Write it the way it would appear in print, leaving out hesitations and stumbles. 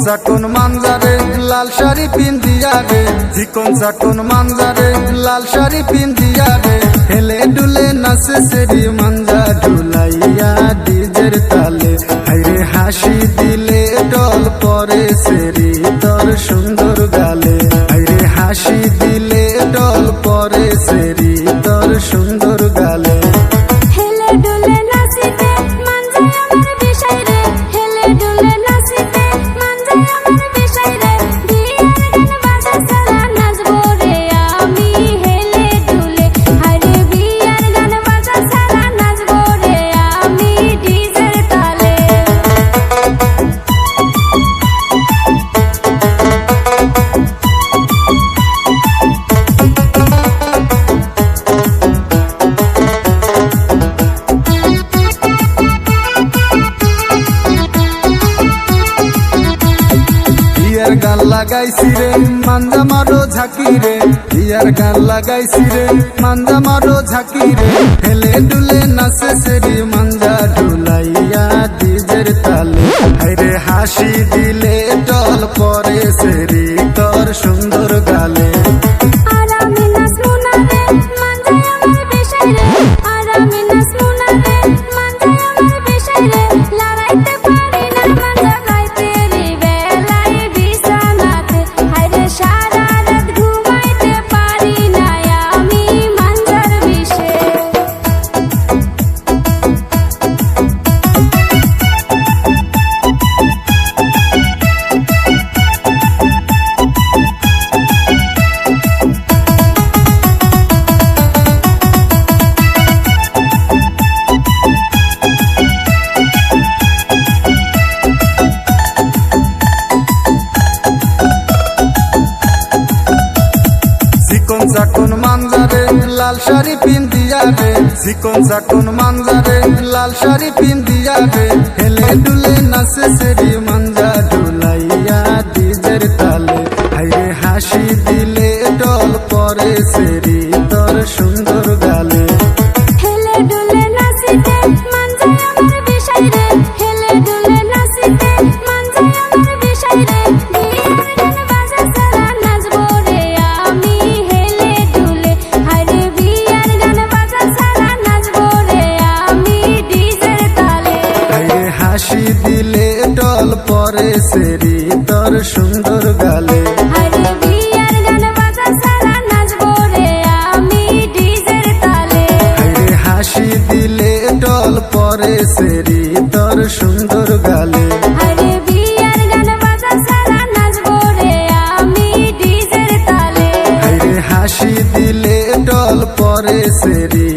চাকন মানজারে লাল শাড়ি পিন্দিয়া রে, চিকন চাকন মানজারে লাল শাড়ি পিন্দিয়া রে, হেলে ডুলে নাচে সেরি মানজা ঢুলাইয়া ডিজের তালে, হাইরে হাসি দিলে ডল পরে সেরি তোর সুন্দর গালে, হাইরে হাসি দিলে ডল পরে সেরি তোর সুন্দর গালে। গান লাগাইছি রে মানজা মারো ঝাঁকি রে, ইয়ার গান লাগাইছি রে মানজা মারো ঝাঁকি রে, হেলে ডুলে নাচে সেরি মানজা ঢুলাইয়া ডিজের তালে, হাইরে হাসি দিলে টল পরে সেরি তোর সুন্দর গালে। চাকন মানজারে লাল শাড়ি পিন্দিয়া রে, চিকন চাকন মানজারে লাল শাড়ি পিন্দিয়া রে, হেলে ডুলে নাচে সেরি মানজা ঢুলাইয়া ডিজের তালে, হাইরে হাসি দিলে ডল পরে সেরি তোর সুন্দর গালে। হাসি দিলে ডল পরে সেরি তোর সুন্দর গালে, হাইরে বিয়ার গান বাজা সারা নাচবো রে আমি ডিজের তালে, হাইরে হাসি দিলে ডল পরে সেরি তোর সুন্দর গালে, হাইরে বিয়ার গান বাজা সারা নাচবো রে আমি ডিজের তালে, হাইরে হাসি দিলে ডল পরে সেরি